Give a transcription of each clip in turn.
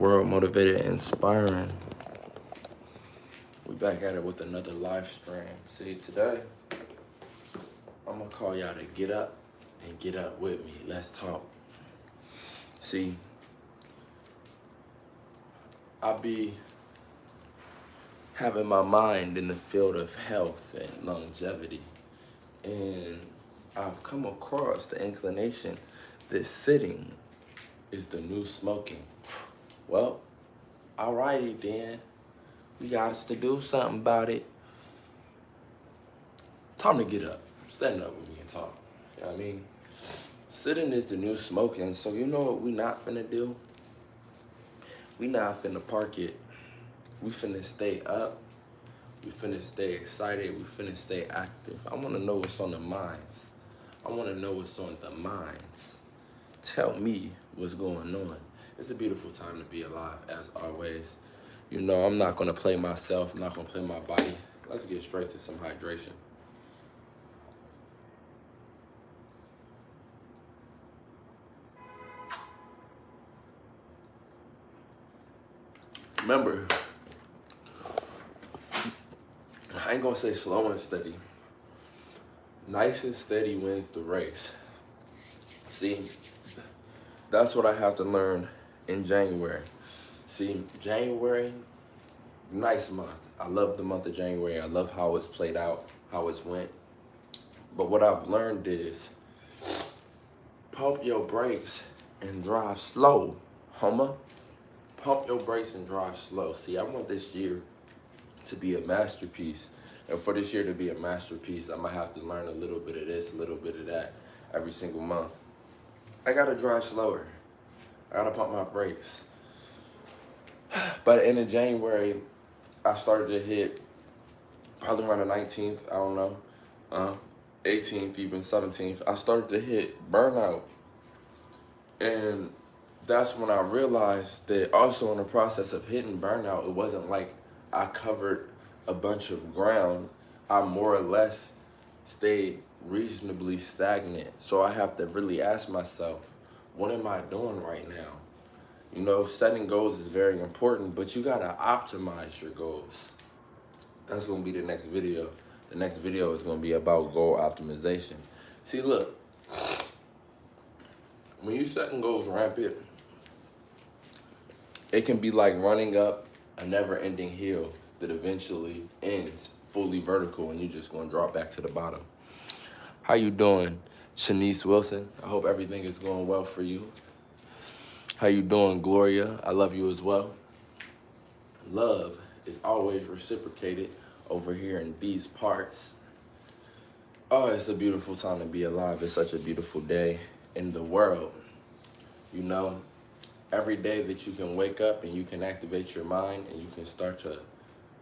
World Motivated and Inspiring. We back at it with another live stream. See, today, I'm going to call y'all to get up and get up with me. Let's talk. See, I be having my mind in the field of health and longevity. And I've come across the inclination that sitting is the new smoking. Well, alrighty then. We got us to do something about it. Time to get up. Stand up with me and talk. You know what I mean? Sitting is the new smoking, so you know what we not finna do? We not finna park it. We finna stay up. We finna stay excited. We finna stay active. I wanna know what's on the minds. I wanna know what's on the minds. Tell me what's going on. It's a beautiful time to be alive, as always. You know, I'm not gonna play myself. I'm not gonna play my body. Let's get straight to some hydration. Remember, I ain't gonna say slow and steady. Nice and steady wins the race. See, that's what I have to learn in January. See, January, nice month. I love the month of January. I love how it's played out, how it's went. But what I've learned is pump your brakes and drive slow, Hummer. Pump your brakes and drive slow. See, I want this year to be a masterpiece. And for this year to be a masterpiece, I'm gonna have to learn a little bit of this, a little bit of that every single month. I gotta drive slower. I gotta pump my brakes. By the end of January, I started to hit probably around the 19th, I don't know, 18th, even 17th. I started to hit burnout. And that's when I realized that also in the process of hitting burnout, it wasn't like I covered a bunch of ground. I more or less stayed reasonably stagnant. So I have to really ask myself, what am I doing right now? You know, setting goals is very important, but you gotta optimize your goals. That's gonna be the next video. The next video is gonna be about goal optimization. See, look, when you setting goals rampant, it can be like running up a never-ending hill that eventually ends fully vertical and you're just gonna drop back to the bottom. How you doing, Shanice Wilson? I hope everything is going well for you. How you doing, Gloria? I love you as well. Love is always reciprocated over here in these parts. Oh, it's a beautiful time to be alive. It's such a beautiful day in the world. You know, every day that you can wake up and you can activate your mind and you can start to,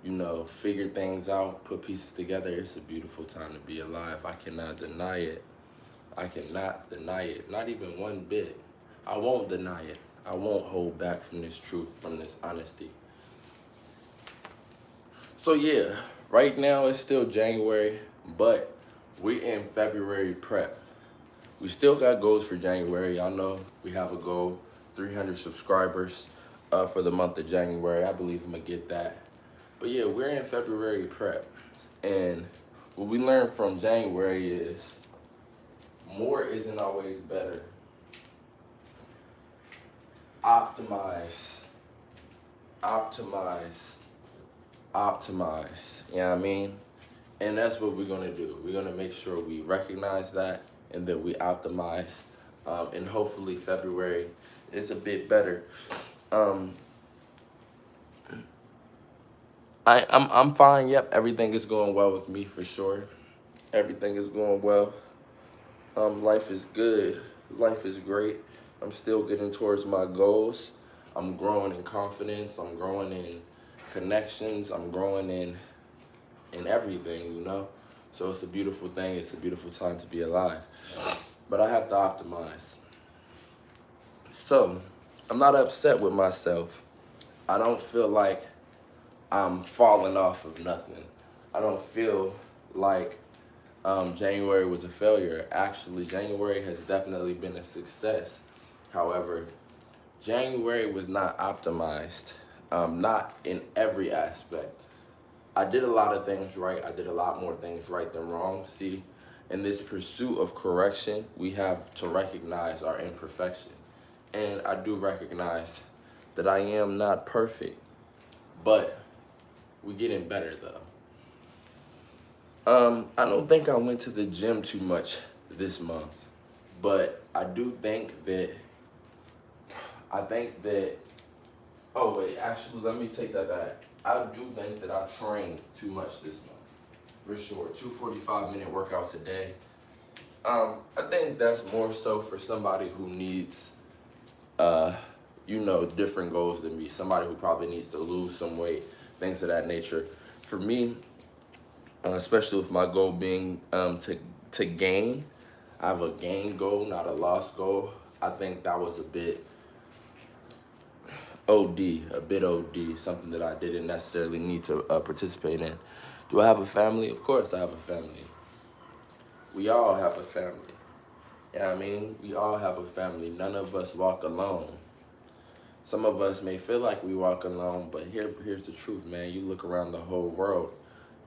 you know, figure things out, put pieces together, it's a beautiful time to be alive. I cannot deny it. I cannot deny it, not even one bit. I won't deny it. I won't hold back from this truth, from this honesty. So yeah, right now it's still January, but we're in February prep. We still got goals for January. I know we have a goal, 300 subscribers for the month of January. I believe I'm gonna get that. But yeah, we're in February prep. And what we learned from January is more isn't always better. Optimize, optimize, optimize. You know what I mean? And that's what we're gonna do. We're gonna make sure we recognize that and that we optimize. And hopefully February is a bit better. I'm fine. Yep, everything is going well with me for sure. Everything is going well. Life is good. Life is great. I'm still getting towards my goals. I'm growing in confidence. I'm growing in connections. I'm growing in everything, you know? So it's a beautiful thing. It's a beautiful time to be alive. But I have to optimize. So I'm not upset with myself. I don't feel like I'm falling off of nothing. I don't feel like January was a failure. Actually, January has definitely been a success. However, January was not optimized, not in every aspect. I did a lot of things right. I did a lot more things right than wrong. See, in this pursuit of correction, we have to recognize our imperfection. And I do recognize that I am not perfect, but we're getting better though. I don't think I went to the gym too much this month, but I think that, oh wait, actually, let me take that back. I do think that I trained too much this month, for sure. 2 45-minute workouts a day. I think that's more so for somebody who needs, different goals than me. Somebody who probably needs to lose some weight, things of that nature. For me, especially with my goal being to gain, I have a gain goal, not a loss goal. I think that was a bit OD, something that I didn't necessarily need to participate in. Do I have a family? Of course I have a family. We all have a family. You know what I mean? We all have a family. None of us walk alone. Some of us may feel like we walk alone, but here's the truth, man. You look around the whole world.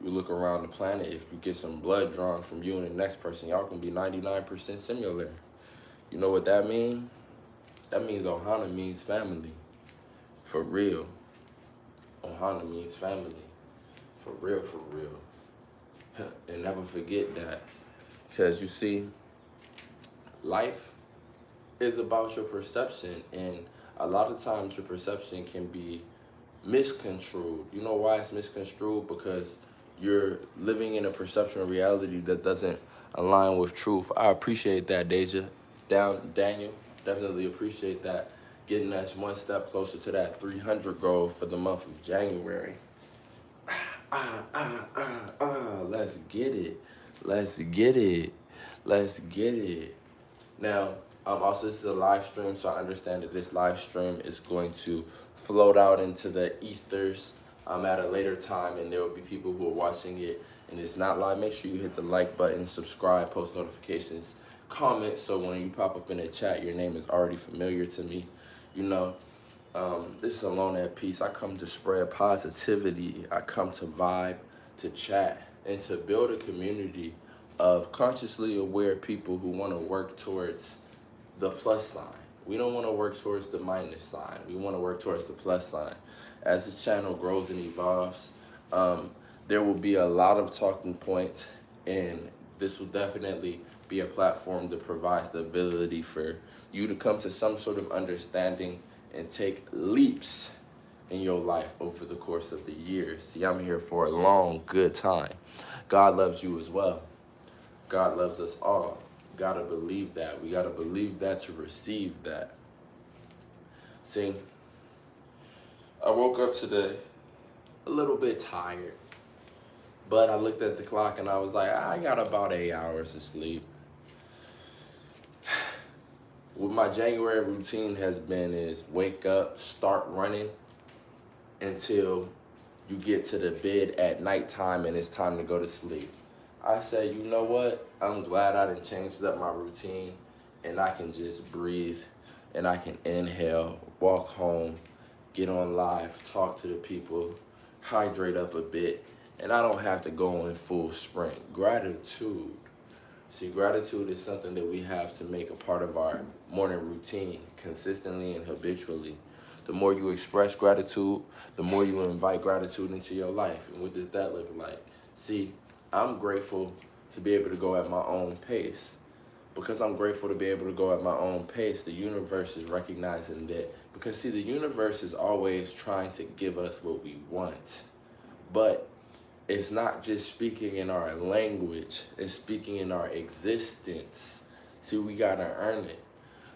You look around the planet. If you get some blood drawn from you and the next person, y'all can be 99% similar. You know what that means? That means Ohana means family. For real. Ohana means family. For real, for real. And never forget that. Because you see, life is about your perception. And a lot of times your perception can be misconstrued. You know why it's misconstrued? Because you're living in a perception of reality that doesn't align with truth. I appreciate that, Deja. Daniel, definitely appreciate that. Getting us one step closer to that 300 goal for the month of January. Let's get it. Let's get it. Let's get it. Now, also this is a live stream, so I understand that this live stream is going to float out into the ethers at a later time, and there will be people who are watching it, and it's not live. Make sure you hit the like button, subscribe, post notifications, comment, so when you pop up in the chat, your name is already familiar to me. You know, this is Alone at Peace. I come to spread positivity. I come to vibe, to chat, and to build a community of consciously aware people who want to work towards the plus sign. We don't want to work towards the minus sign. We want to work towards the plus sign. As the channel grows and evolves, there will be a lot of talking points, and this will definitely be a platform that provides the ability for you to come to some sort of understanding and take leaps in your life over the course of the years. See, I'm here for a long, good time. God loves you as well. God loves us all. Gotta believe that. We gotta believe that to receive that. See, I woke up today a little bit tired, but I looked at the clock and I was like, I got about 8 hours of sleep. What my January routine has been is wake up, start running until you get to the bed at nighttime and it's time to go to sleep. I say, you know what? I'm glad I done changed up my routine, and I can just breathe and I can inhale, walk home, get on live, talk to the people, hydrate up a bit, and I don't have to go in full sprint. Gratitude. See, gratitude is something that we have to make a part of our morning routine consistently and habitually. The more you express gratitude, the more you invite gratitude into your life. And what does that look like? See, I'm grateful to be able to go at my own pace. Because I'm grateful to be able to go at my own pace, the universe is recognizing that. Because see, the universe is always trying to give us what we want. But it's not just speaking in our language, it's speaking in our existence. See, we gotta earn it.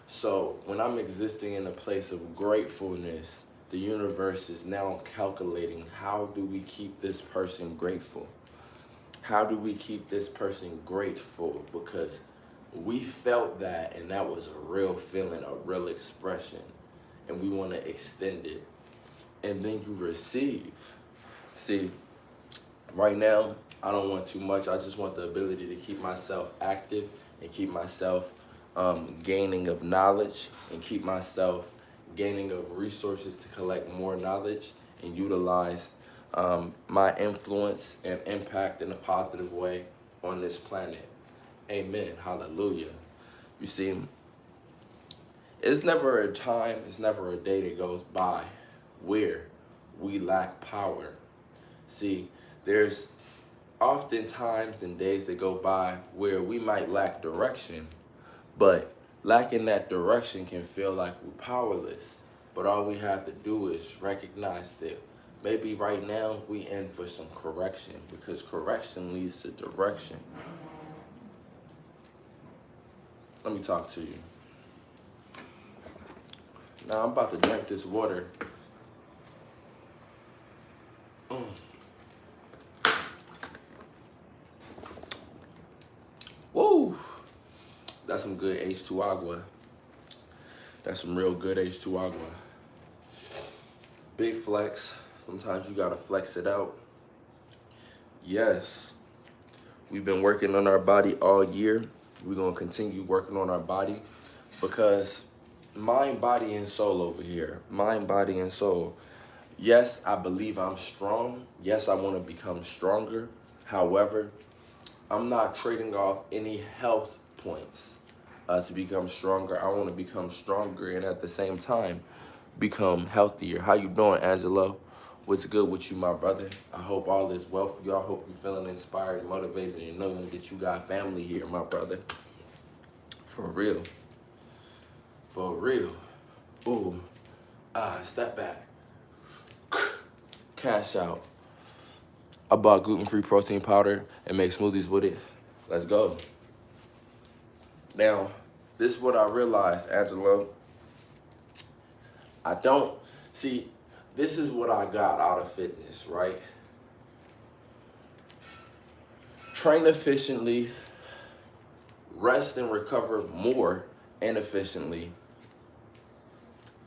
So when I'm existing in a place of gratefulness, the universe is now calculating, how do we keep this person grateful? How do we keep this person grateful? Because we felt that, and that was a real feeling, a real expression, and we want to extend it. And then you receive. See, right now, I don't want too much. I just want the ability to keep myself active and keep myself gaining of knowledge and keep myself gaining of resources to collect more knowledge and utilize my influence and impact in a positive way on this planet. Amen. Hallelujah. You see, it's never a time, it's never a day that goes by where we lack power. See, there's often times and days that go by where we might lack direction, but lacking that direction can feel like we're powerless. But all we have to do is recognize that maybe right now we in for some correction, because correction leads to direction. Let me talk to you. Now I'm about to drink this water. Woo! That's some good H2 agua. That's some real good H2 agua. Big flex. Sometimes you gotta flex it out. Yes, we've been working on our body all year. We're gonna continue working on our body, because mind, body, and soul over here. Mind, body, and soul. Yes, I believe I'm strong. Yes, I wanna become stronger. However, I'm not trading off any health points to become stronger. I want to become stronger and at the same time become healthier. How you doing, Angelo? What's good with you, my brother? I hope all is well for you. I hope you're feeling inspired and motivated and knowing that you got family here, my brother. For real. For real. Boom. Step back. Cash out. I bought gluten-free protein powder and make smoothies with it. Let's go. Now, this is what I realized, Angelo. This is what I got out of fitness, right? Train efficiently, rest and recover more and efficiently,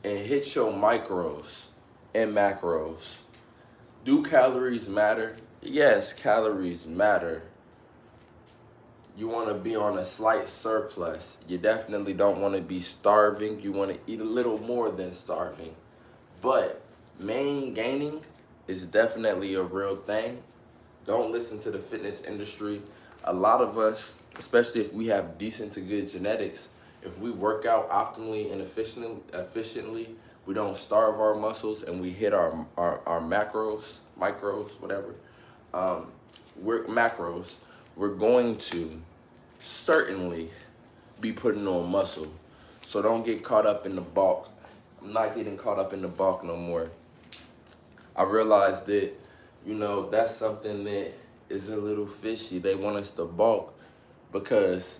and hit your micros and macros. Do calories matter? Yes, calories matter. You want to be on a slight surplus. You definitely don't want to be starving. You want to eat a little more than starving. But gaining is definitely a real thing. Don't listen to the fitness industry. A lot of us, especially if we have decent to good genetics, if we work out optimally and efficiently, we don't starve our muscles and we hit our macros, micros, whatever. We're going to certainly be putting on muscle. So don't get caught up in the bulk. I'm not getting caught up in the bulk no more. I realized that, that's something that is a little fishy. They want us to bulk because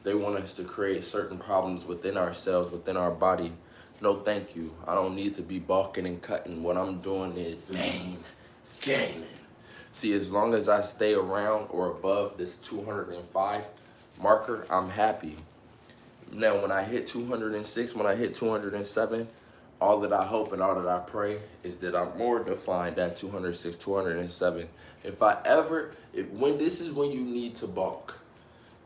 they want us to create certain problems within ourselves, within our body. No, thank you. I don't need to be bulking and cutting. What I'm doing is gaining. See, as long as I stay around or above this 205 marker, I'm happy. Now, when I hit 206, when I hit 207, all that I hope and all that I pray is that I'm more defined at 206, 207. When this is when you need to bulk,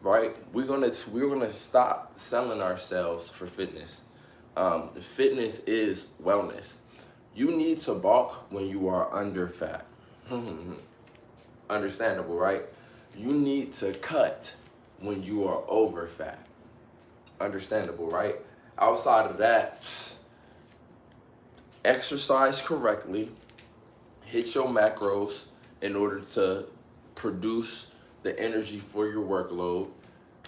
right? We're gonna stop selling ourselves for fitness. The fitness is wellness. You need to bulk when you are under fat. Understandable, right? You need to cut when you are over fat. Understandable, right? Outside of that, exercise correctly, hit your macros in order to produce the energy for your workload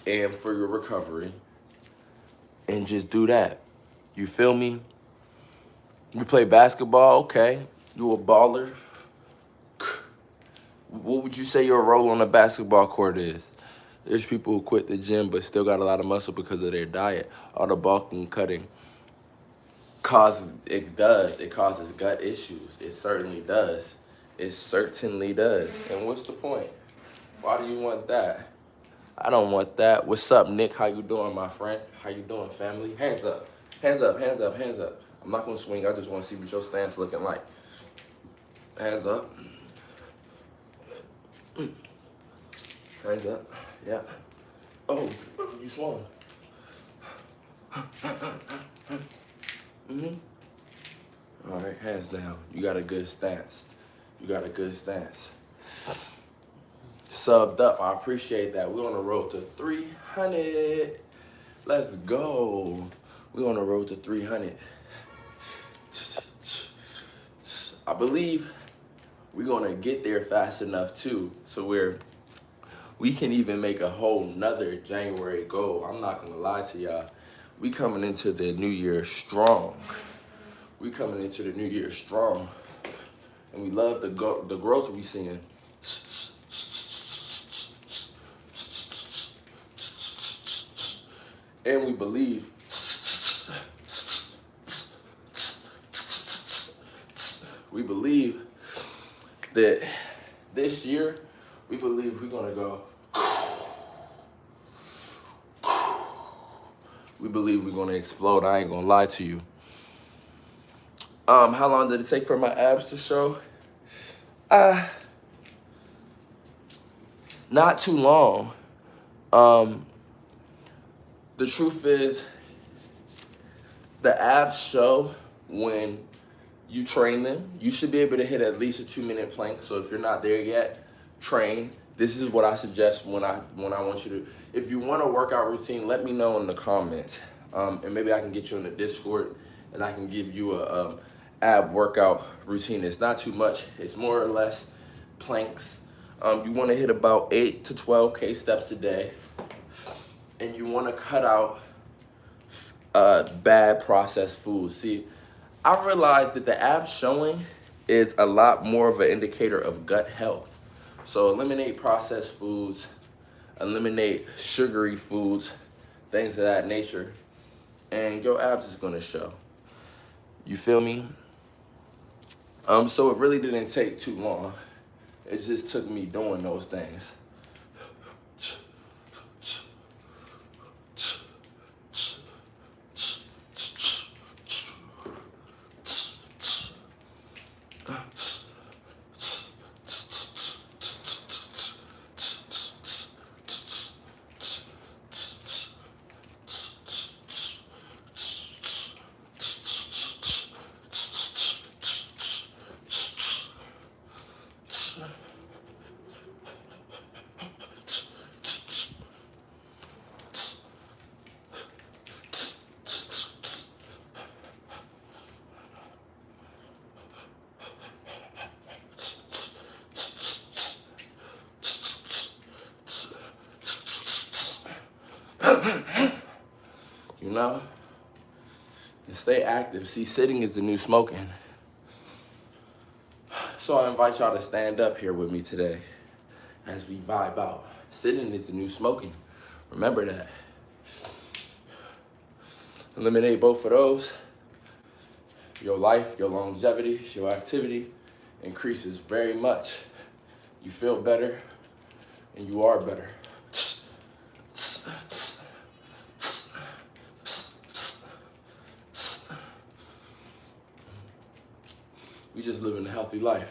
and for your recovery, and just do that. You feel me? You play basketball, okay. You a baller. What would you say your role on the basketball court is? There's people who quit the gym but still got a lot of muscle because of their diet. All the bulking and cutting it causes gut issues. It certainly does. It certainly does. And what's the point? Why do you want that? I don't want that. What's up, Nick? How you doing, my friend? How you doing, family? Hands up. Hands up, hands up, hands up. I'm not gonna swing. I just want to see what your stance looking like. Hands up. Hands up. Yeah. Oh, you swung. All right, hands down. You got a good stance. You got a good stance. Subbed up. I appreciate that. We're on the road to 300. Let's go. We're on the road to 300. I believe we're gonna get there fast enough too, so we can even make a whole nother January goal. I'm not gonna lie to y'all. We coming into the new year strong. We coming into the new year strong, and we love the growth we seeing. And we believe that this year, we believe we're gonna go. We believe we're gonna explode. I ain't gonna lie to you. How long did it take for my abs to show? Not too long. The truth is, the abs show when you train them. You should be able to hit at least a 2-minute plank. So if you're not there yet, train. This is what I suggest when I want you to. If you want a workout routine, let me know in the comments, and maybe I can get you in the Discord, and I can give you a ab workout routine. It's not too much. It's more or less planks. You want to hit about 8 to 12K steps a day, and you want to cut out bad processed foods. See, I realized that the abs showing is a lot more of an indicator of gut health. So eliminate processed foods, eliminate sugary foods, things of that nature, and your abs is gonna show. You feel me? So it really didn't take too long. It just took me doing those things. You know? And stay active. See, sitting is the new smoking. So I invite y'all to stand up here with me today as we vibe out. Sitting is the new smoking. Remember that. Eliminate both of those. Your life, your longevity, your activity increases very much. You feel better and you are better. We just living a healthy life.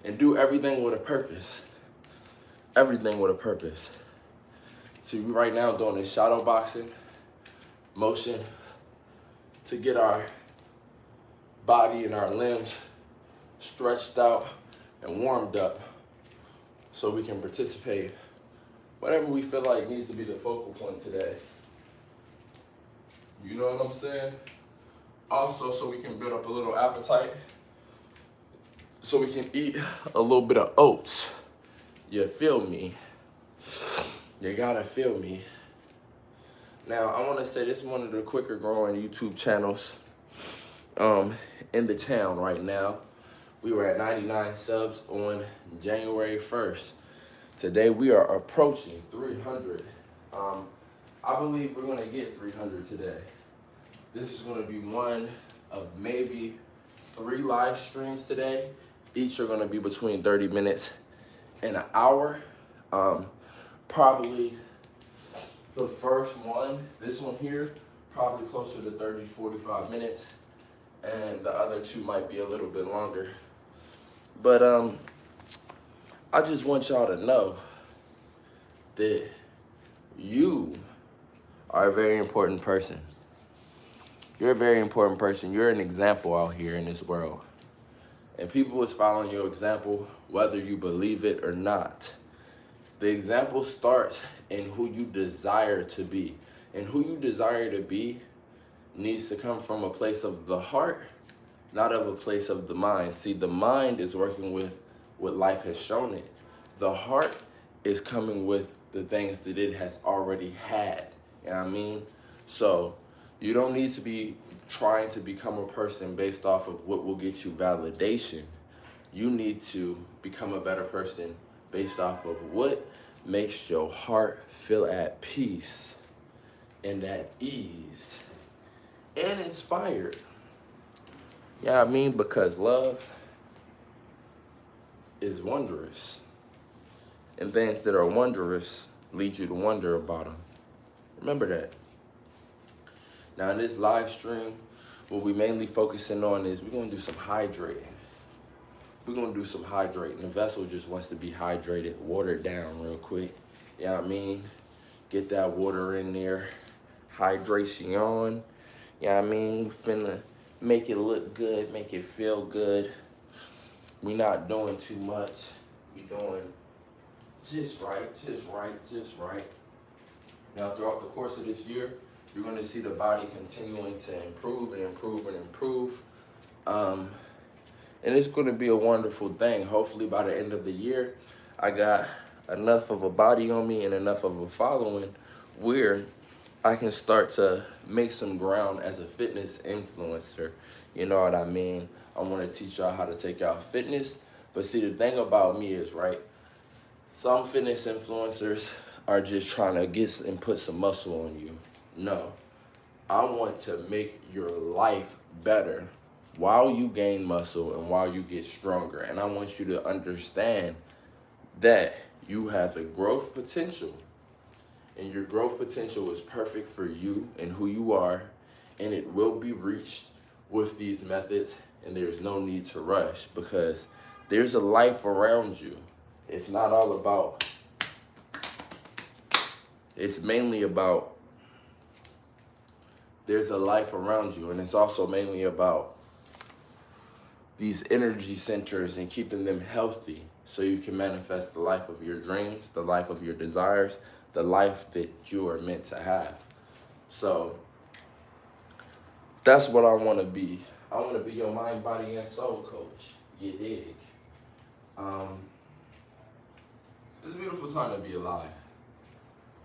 And do everything with a purpose. Everything with a purpose. See, we right now doing this shadow boxing motion to get our body and our limbs stretched out and warmed up so we can participate whatever we feel like needs to be the focal point today. You know what I'm saying? Also, so we can build up a little appetite, so we can eat a little bit of oats. You feel me? You gotta feel me. Now, I wanna say this is one of the quicker growing YouTube channels in the town right now. We were at 99 subs on January 1st. Today, we are approaching 300. I believe we're gonna get 300 today. This is gonna be one of maybe 3 live streams today. Each are gonna be between 30 minutes and an hour. Probably the first one, this one here, probably closer to 30, 45 minutes. And the other 2 might be a little bit longer. But I just want y'all to know that you are a very important person. You're a very important person. You're an example out here in this world. And people is following your example whether you believe it or not. The example starts in who you desire to be. And who you desire to be needs to come from a place of the heart, not of a place of the mind. See, the mind is working with what life has shown it. The heart is coming with the things that it has already had. You know what I mean? So you don't need to be trying to become a person based off of what will get you validation. You need to become a better person based off of what makes your heart feel at peace and at ease and inspired. Yeah, I mean, because love is wondrous. And things that are wondrous lead you to wonder about them. Remember that. Now, in this live stream, what we mainly focusing on is we're going to do some hydrating. We're going to do some hydrating. The vessel just wants to be hydrated, watered down real quick. You know what I mean? Get that water in there. Hydration. You know what I mean? Finna make it look good, make it feel good. We not doing too much. We doing just right. Now, throughout the course of this year, you're going to see the body continuing to improve and improve. And it's going to be a wonderful thing. Hopefully, by the end of the year, I got enough of a body on me and enough of a following where I can start to make some ground as a fitness influencer. You know what I mean? I want to teach y'all how to take out fitness. But see, the thing about me is, right, some fitness influencers are just trying to get and put some muscle on you. No, I want to make your life better while you gain muscle and while you get stronger. And I want you to understand that you have a growth potential. And your growth potential is perfect for you and who you are. And it will be reached with these methods. And there's no need to rush because there's a life around you. It's not all about, it's mainly about there's a life around you. And it's also mainly about these energy centers and keeping them healthy so you can manifest the life of your dreams, the life of your desires, the life that you are meant to have. So that's what I want to be. I want to be your mind, body, and soul coach. You dig? It's a beautiful time to be alive.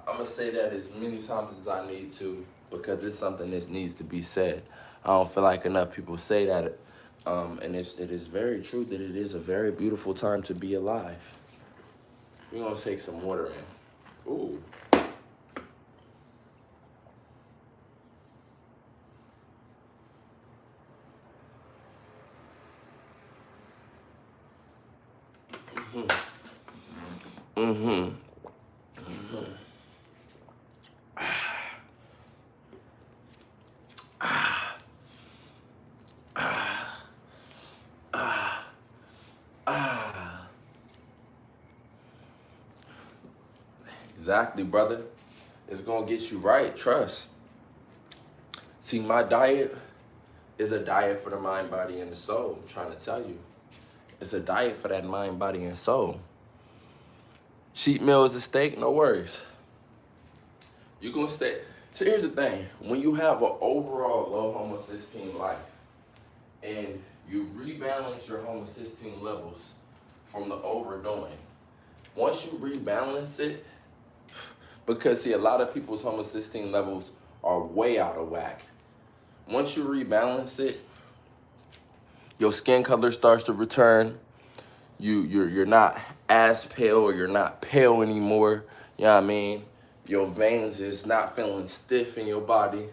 I'm going to say that as many times as I need to because it's something that needs to be said. I don't feel like enough people say that. And it is very true that it is a very beautiful time to be alive. We're going to take some water in. Ooh. Exactly, brother. It's going to get you right. Trust. See, my diet is a diet for the mind, body, and the soul. I'm trying to tell you. It's a diet for that mind, body, and soul. Cheat meal is a steak, no worries. You're going to stay. So here's the thing. When you have an overall low homocysteine life and you rebalance your homocysteine levels from the overdoing, once you rebalance it, because see, a lot of people's homocysteine levels are way out of whack. Once you rebalance it, your skin color starts to return. You're not as pale or you're not pale anymore. You know what I mean? Your veins is not feeling stiff in your body.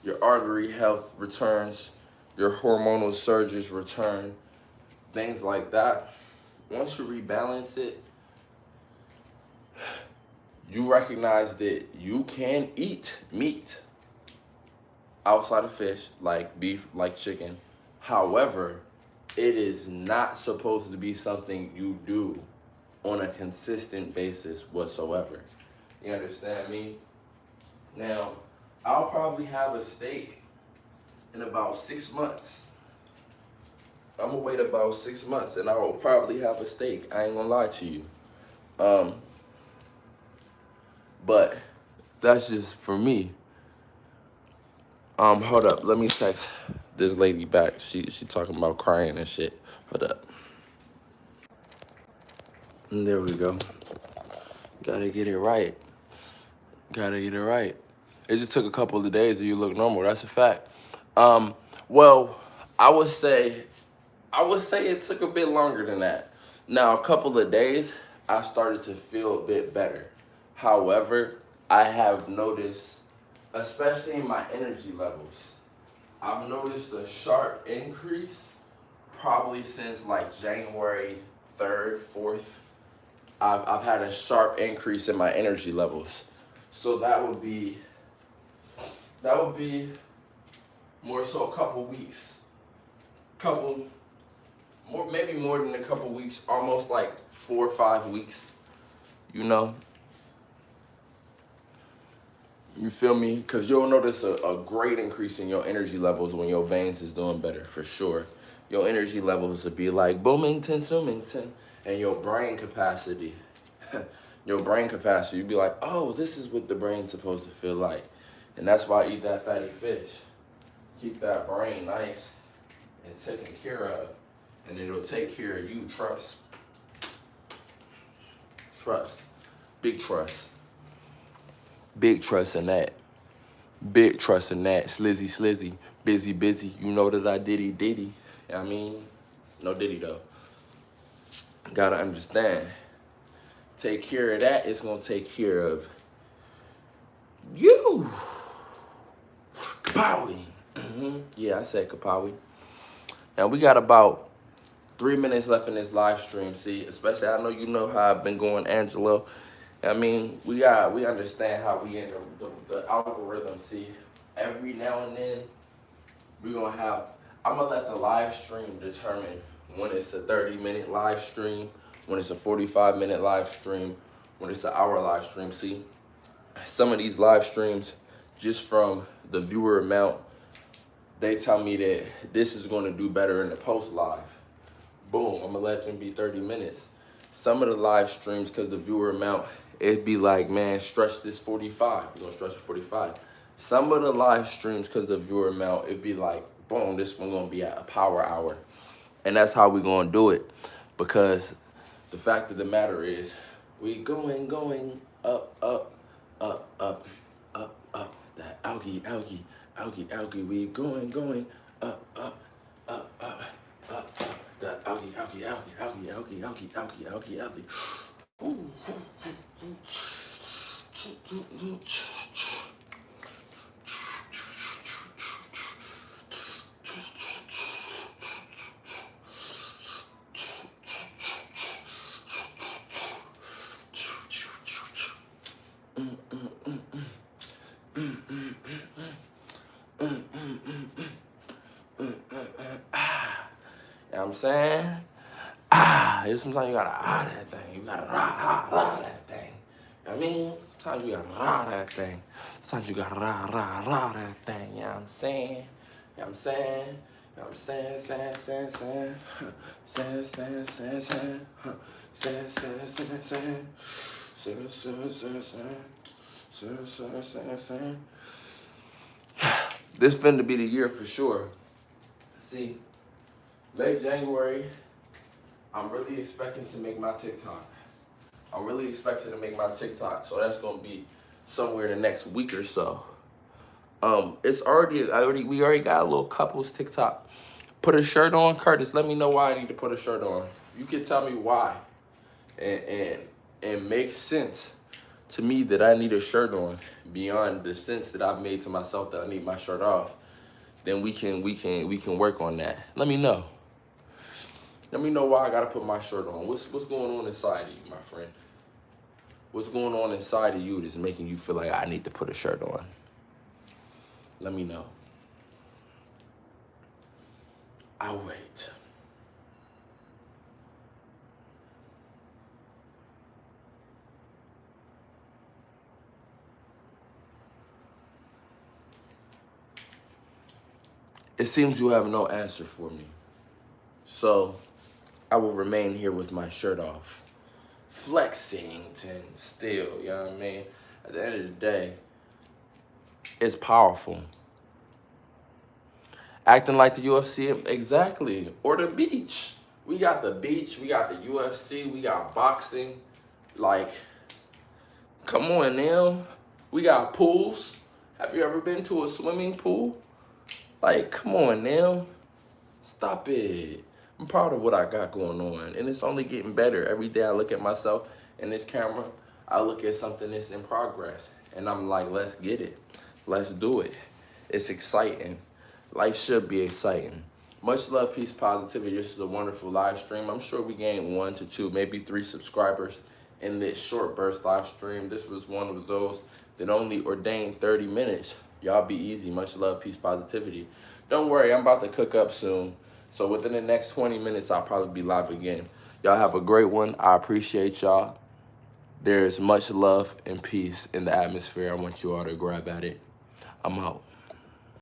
Your artery health returns. Your hormonal surges return. Things like that. Once you rebalance it, you recognize that you can eat meat outside of fish, like beef, like chicken. However, it is not supposed to be something you do on a consistent basis whatsoever. You understand me? Now, I'll probably have a steak in about 6 months. I'm gonna wait about 6 months and I will probably have a steak. I ain't gonna lie to you. Um, but that's just for me. Hold up. Let me text this lady back. She talking about crying and shit. Hold up. And there we go. Gotta get it right. Gotta get it right. It just took a couple of days and you look normal. That's a fact. Well, I would say it took a bit longer than that. Now, a couple of days, I started to feel a bit better. However, I have noticed, especially in my energy levels, I've noticed a sharp increase probably since like January 3rd, 4th. I've had a sharp increase in my energy levels. So that would be more so a couple weeks. Couple more, maybe more than a couple weeks, almost like 4 or 5 weeks, you know? You feel me? Because you'll notice a great increase in your energy levels when your veins is doing better, for sure. Your energy levels will be like boomington, zoomington, and your brain capacity. You'd be like, oh, this is what the brain's supposed to feel like. And that's why I eat that fatty fish. Keep that brain nice and taken care of. And it'll take care of you, trust. Trust. Big trust. Big trust in that. Big trust in that. Slizzy, slizzy. Busy, busy. You know that I diddy, diddy. I mean, no diddy though. Gotta understand. Take care of that. It's gonna take care of you. Kapowie. Yeah, I said Kapowie. Now we got about 3 minutes left in this live stream. See, especially I know you know how I've been going, Angelo. I mean, we understand how we in the algorithm. See, every now and then we're gonna have. I'm gonna let the live stream determine when it's a 30-minute live stream, when it's a 45-minute live stream, when it's an hour live stream. See, some of these live streams, just from the viewer amount, they tell me that this is going to do better in the post live. Boom, I'm gonna let them be 30 minutes. Some of the live streams, because the viewer amount, it'd be like, man, stretch this 45. We're gonna stretch it 45. Some of the live streams, because the viewer amount, it'd be like, boom, this one gonna be at a power hour. And that's how we gonna do it. Because the fact of the matter is, we going up, up, up, up, up, up. That algae, algae, algae, algae. We going up, up, up, up, up, up. That algae, algae, algae, algae, algae, algae, algae, algae, algae. You know what I'm saying? Sometimes you gotta that thing. You gotta that thing. You know what I mean? Sometimes you gotta that thing. Sometimes you gotta that thing. You know what I'm saying? You know what I'm saying? You know what I'm saying? This finna be the year for sure. See, late January, I'm really expecting to make my TikTok. I'm really expecting to make my TikTok, so that's gonna be somewhere in the next week or so. It's we already got a little couples TikTok. Put a shirt on, Curtis. Let me know why I need to put a shirt on. You can tell me why, and make sense to me that I need a shirt on beyond the sense that I've made to myself that I need my shirt off. Then we can work on that. Let me know. Let me know why I gotta put my shirt on. What's going on inside of you, my friend? What's going on inside of you that's making you feel like I need to put a shirt on? Let me know. I'll wait. It seems you have no answer for me. So I will remain here with my shirt off. Flexing still, you know what I mean? At the end of the day, it's powerful. Acting like the UFC, exactly. Or the beach. We got the beach, we got the UFC, we got boxing. Like, come on now. We got pools. Have you ever been to a swimming pool? Like, come on now. Stop it. I'm proud of what I got going on, and it's only getting better. Every day I look at myself in this camera, I look at something that's in progress, and I'm like, let's get it. Let's do it. It's exciting. Life should be exciting. Much love, peace, positivity. This is a wonderful live stream. I'm sure we gained 1 to 2, maybe 3 subscribers in this short burst live stream. This was one of those that only ordained 30 minutes. Y'all be easy. Much love, peace, positivity. Don't worry, I'm about to cook up soon. So within the next 20 minutes, I'll probably be live again. Y'all have a great one. I appreciate y'all. There's much love and peace in the atmosphere. I want you all to grab at it. I'm out.